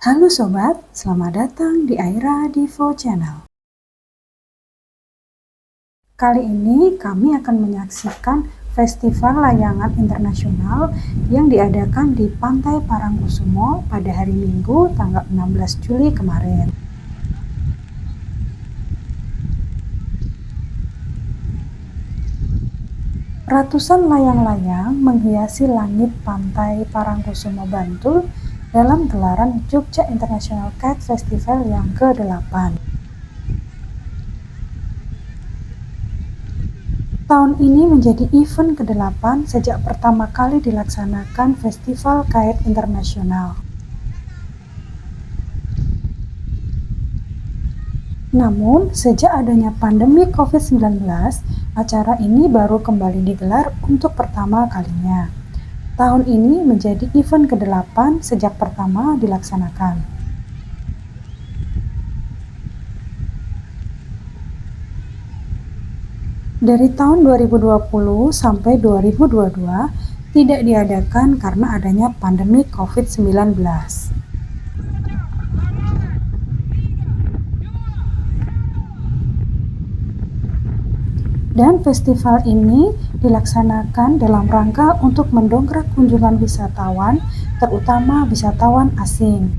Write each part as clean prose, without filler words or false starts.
Halo sobat, selamat datang di Aira Divo Channel. Kali ini kami akan menyaksikan Festival Layangan Internasional yang diadakan di Pantai Parangkusumo pada hari Minggu tanggal 16 Juli kemarin. Ratusan layang-layang menghiasi langit Pantai Parangkusumo Bantul dalam gelaran Jogja International Kite Festival yang ke-8. Tahun ini menjadi event ke-8 sejak pertama kali dilaksanakan Festival Kite Internasional. Namun, sejak adanya pandemi COVID-19, acara ini baru kembali digelar untuk pertama kalinya. Tahun ini menjadi event ke-8 sejak pertama dilaksanakan. Dari tahun 2020 sampai 2022 tidak diadakan karena adanya pandemi COVID-19. Dan festival ini dilaksanakan dalam rangka untuk mendongkrak kunjungan wisatawan, terutama wisatawan asing.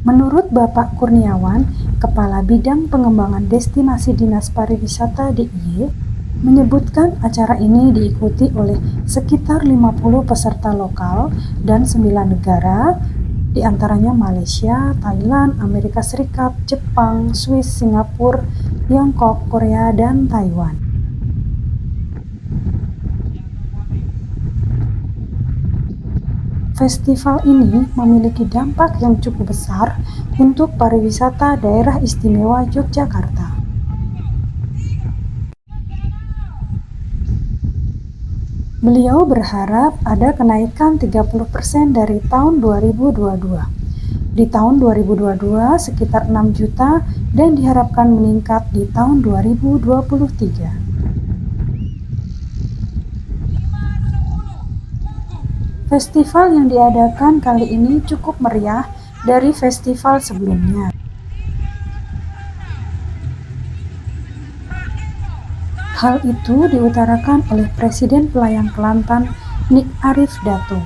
Menurut Bapak Kurniawan, Kepala Bidang Pengembangan Destinasi Dinas Pariwisata DIY, menyebutkan acara ini diikuti oleh sekitar 50 peserta lokal dan 9 negara, di antaranya Malaysia, Thailand, Amerika Serikat, Jepang, Swiss, Singapura, Tiongkok, Korea, dan Taiwan. Festival ini memiliki dampak yang cukup besar untuk pariwisata daerah istimewa Yogyakarta. Beliau berharap ada kenaikan 30% dari tahun 2022. Di tahun 2022 sekitar 6 juta dan diharapkan meningkat di tahun 2023. Festival yang diadakan kali ini cukup meriah dari festival sebelumnya. Hal itu diutarakan oleh Presiden Pelayang Kelantan, Nik Arif Dato.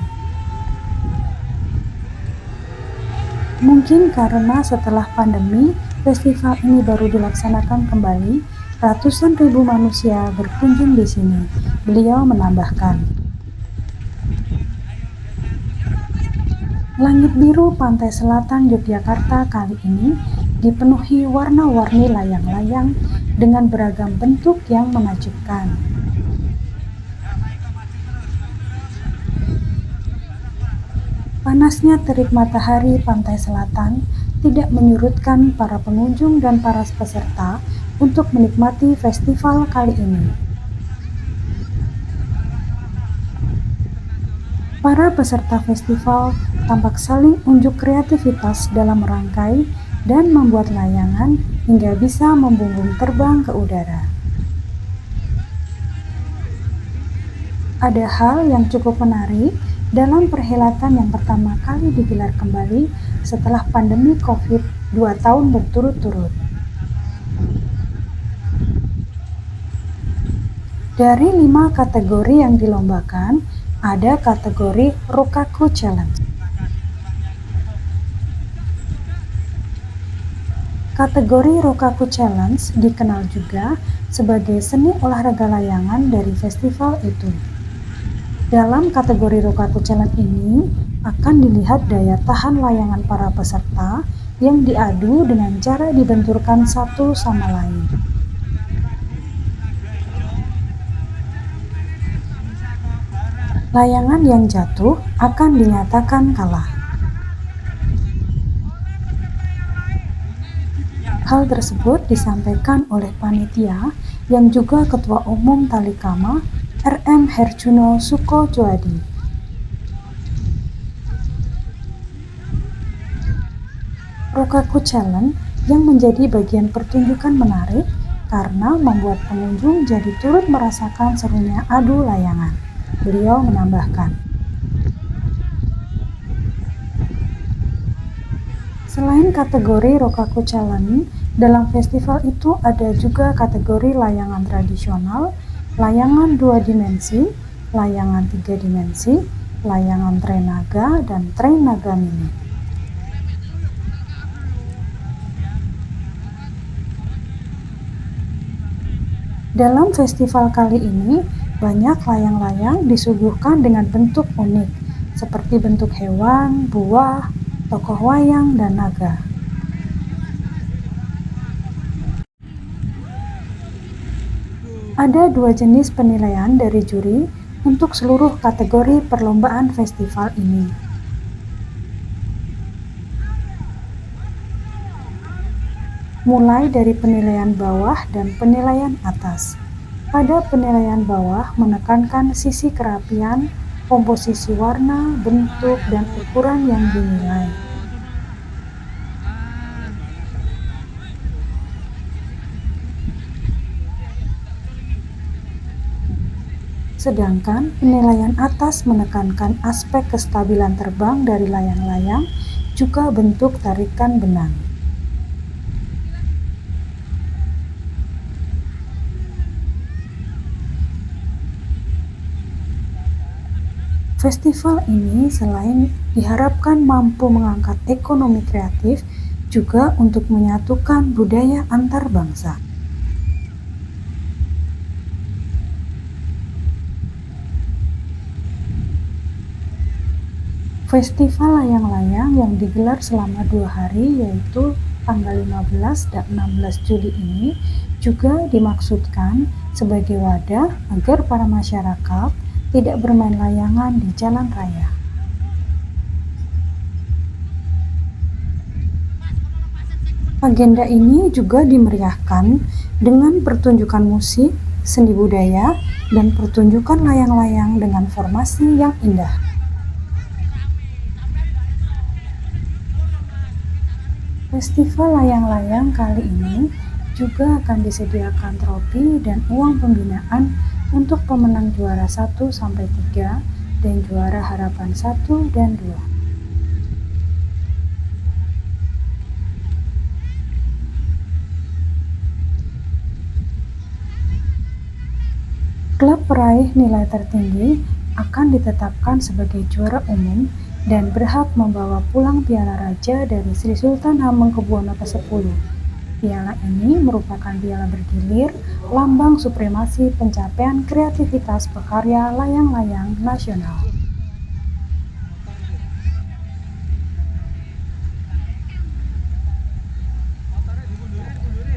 Mungkin karena setelah pandemi, festival ini baru dilaksanakan kembali, ratusan ribu manusia berkunjung di sini. Beliau menambahkan, langit biru pantai selatan Yogyakarta kali ini dipenuhi warna-warni layang-layang dengan beragam bentuk yang menakjubkan. Panasnya terik matahari pantai selatan tidak menyurutkan para pengunjung dan para peserta untuk menikmati festival kali ini. Para peserta festival tampak saling unjuk kreativitas dalam merangkai dan membuat layangan hingga bisa membumbung terbang ke udara. Ada hal yang cukup menarik dalam perhelatan yang pertama kali digelar kembali setelah pandemi COVID 2 tahun berturut-turut. Dari 5 kategori yang dilombakan, ada kategori Rokaku Challenge. Kategori Rokaku Challenge dikenal juga sebagai seni olahraga layangan dari festival itu. Dalam kategori Rokaku Challenge ini akan dilihat daya tahan layangan para peserta yang diadu dengan cara dibenturkan satu sama lain. Layangan yang jatuh akan dinyatakan kalah. Hal tersebut disampaikan oleh panitia yang juga Ketua Umum Talikama RM Herjuno Sukojoadi. Rokaku Challenge yang menjadi bagian pertunjukan menarik karena membuat pengunjung jadi turut merasakan serunya adu layangan. Beliau menambahkan, Selain kategori Rokaku Challenge, dalam festival itu ada juga kategori layangan tradisional, layangan 2 dimensi, layangan 3 dimensi, layangan tren naga, dan tren naga mini. Dalam festival kali ini, banyak layang-layang disuguhkan dengan bentuk unik, seperti bentuk hewan, buah, tokoh wayang, dan naga. Ada 2 jenis penilaian dari juri untuk seluruh kategori perlombaan festival ini. Mulai dari penilaian bawah dan penilaian atas. Pada penilaian bawah menekankan sisi kerapian, komposisi warna, bentuk, dan ukuran yang dinilai. Sedangkan penilaian atas menekankan aspek kestabilan terbang dari layang-layang, juga bentuk tarikan benang. Festival ini selain diharapkan mampu mengangkat ekonomi kreatif, juga untuk menyatukan budaya antar bangsa. Festival layang-layang yang digelar selama 2 hari yaitu tanggal 15 dan 16 Juli ini juga dimaksudkan sebagai wadah agar para masyarakat tidak bermain layangan di jalan raya. Agenda ini juga dimeriahkan dengan pertunjukan musik, seni budaya, dan pertunjukan layang-layang dengan formasi yang indah. Festival layang-layang kali ini juga akan disediakan trofi dan uang pembinaan untuk pemenang juara 1-3 dan juara harapan 1 dan 2. Klub peraih nilai tertinggi akan ditetapkan sebagai juara umum dan berhak membawa pulang piala raja dari Sri Sultan Hamengkubuwono ke-10. Piala ini merupakan piala bergilir, lambang supremasi pencapaian kreativitas pekarya layang-layang nasional.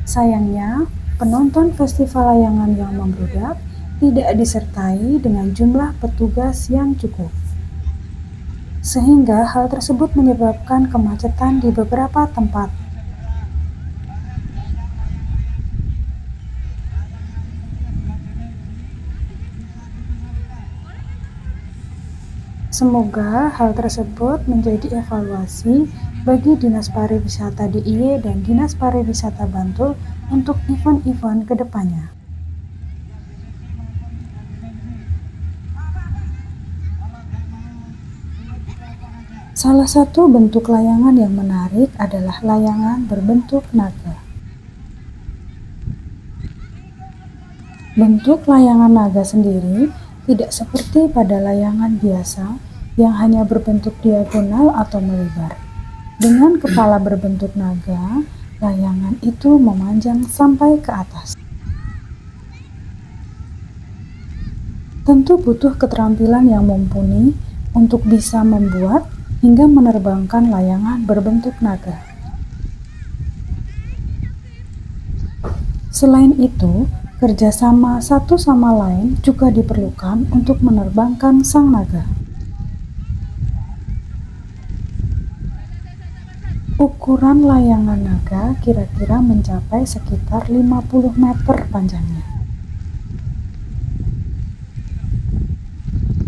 Sayangnya, penonton festival layangan yang membludak tidak disertai dengan jumlah petugas yang cukup. Sehingga hal tersebut menyebabkan kemacetan di beberapa tempat. Semoga hal tersebut menjadi evaluasi bagi Dinas Pariwisata DIY dan Dinas Pariwisata Bantul untuk event-event ke depannya. Salah satu bentuk layangan yang menarik adalah layangan berbentuk naga. Bentuk layangan naga sendiri tidak seperti pada layangan biasa yang hanya berbentuk diagonal atau melebar. Dengan kepala berbentuk naga, layangan itu memanjang sampai ke atas. Tentu butuh keterampilan yang mumpuni untuk bisa membuat hingga menerbangkan layangan berbentuk naga. Selain itu, kerjasama satu sama lain juga diperlukan untuk menerbangkan sang naga. Ukuran layangan naga kira-kira mencapai sekitar 50 meter panjangnya.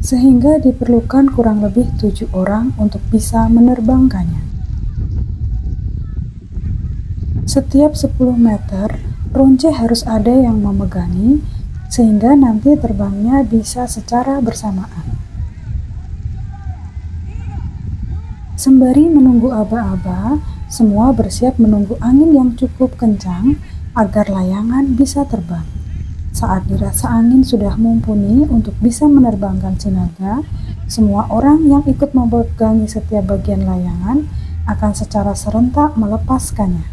Sehingga diperlukan kurang lebih 7 orang untuk bisa menerbangkannya. Setiap 10 meter, ronce harus ada yang memegangi, sehingga nanti terbangnya bisa secara bersamaan. Sembari menunggu aba-aba, Semua bersiap menunggu angin yang cukup kencang agar layangan bisa terbang. Saat dirasa angin sudah mumpuni untuk bisa menerbangkan si naga, semua orang yang ikut memegangi setiap bagian layangan akan secara serentak melepaskannya.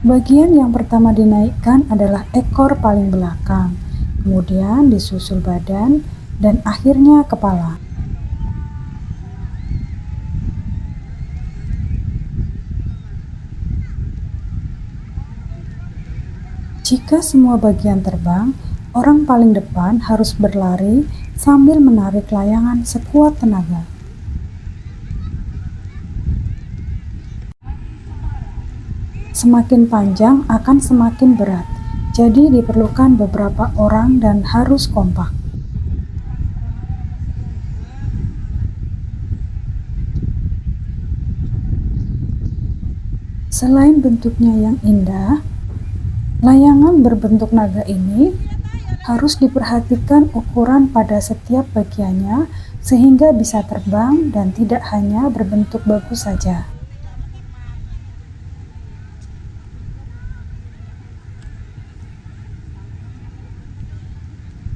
Bagian yang pertama dinaikkan adalah ekor paling belakang, kemudian disusul badan, dan akhirnya kepala. Jika semua bagian terbang, orang paling depan harus berlari sambil menarik layangan sekuat tenaga. Semakin panjang akan semakin berat, jadi diperlukan beberapa orang dan harus kompak. Selain bentuknya yang indah, layangan berbentuk naga ini harus diperhatikan ukuran pada setiap bagiannya sehingga bisa terbang dan tidak hanya berbentuk bagus saja.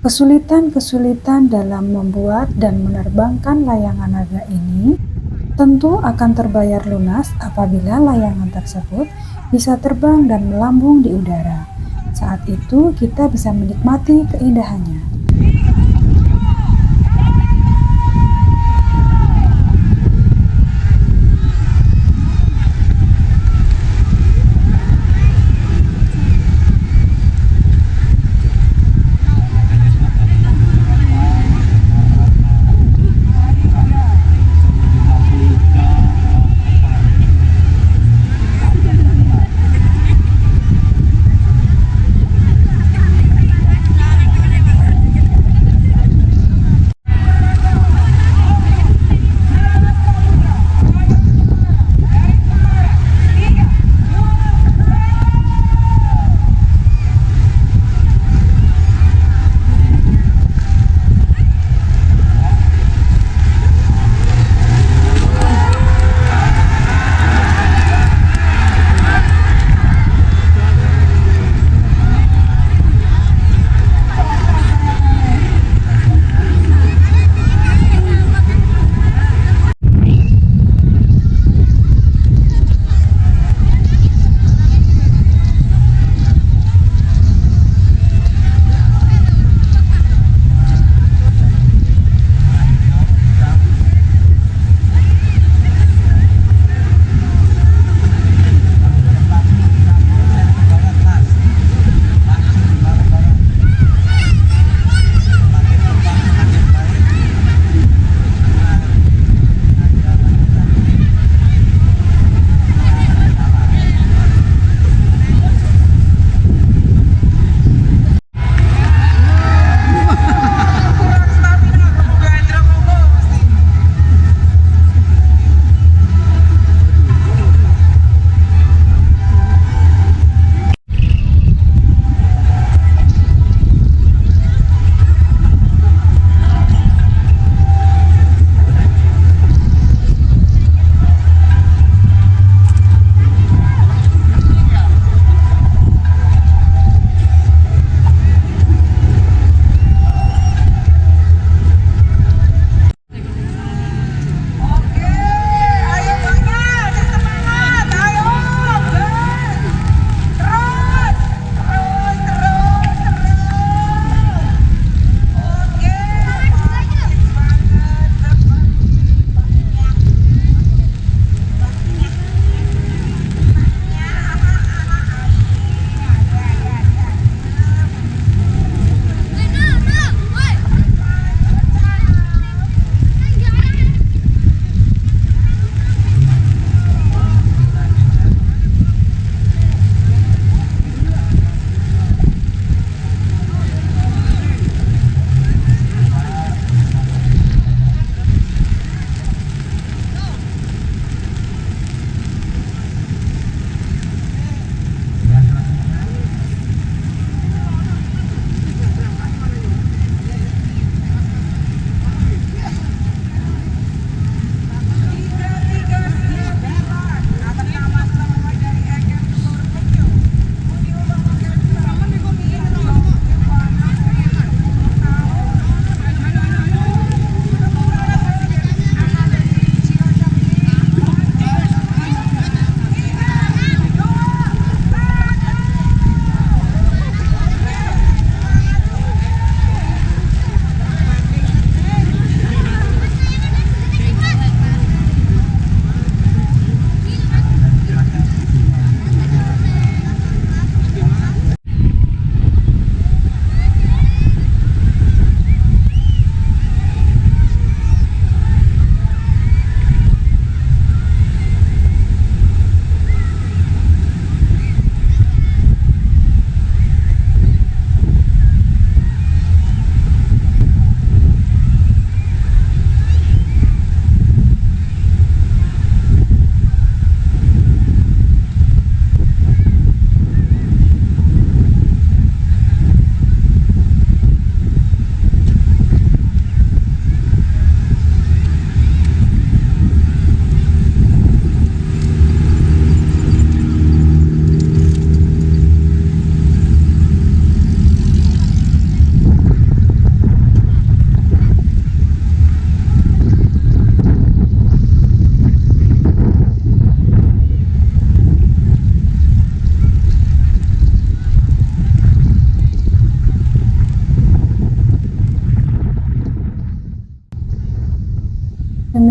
Kesulitan-kesulitan dalam membuat dan menerbangkan layangan naga ini tentu akan terbayar lunas apabila layangan tersebut bisa terbang dan melambung di udara. Saat itu kita bisa menikmati keindahannya.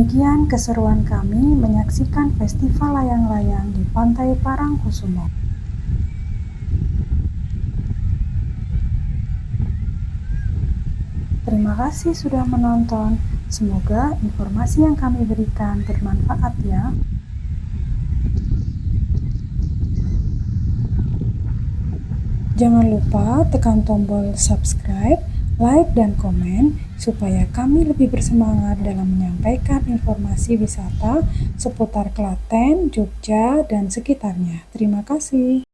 Demikian keseruan kami menyaksikan festival layang-layang di Pantai Parangkusumo. Terima kasih sudah menonton. Semoga informasi yang kami berikan bermanfaat ya. Jangan lupa tekan tombol subscribe, like, dan komen supaya kami lebih bersemangat dalam menyampaikan informasi wisata seputar Klaten, Jogja, dan sekitarnya. Terima kasih.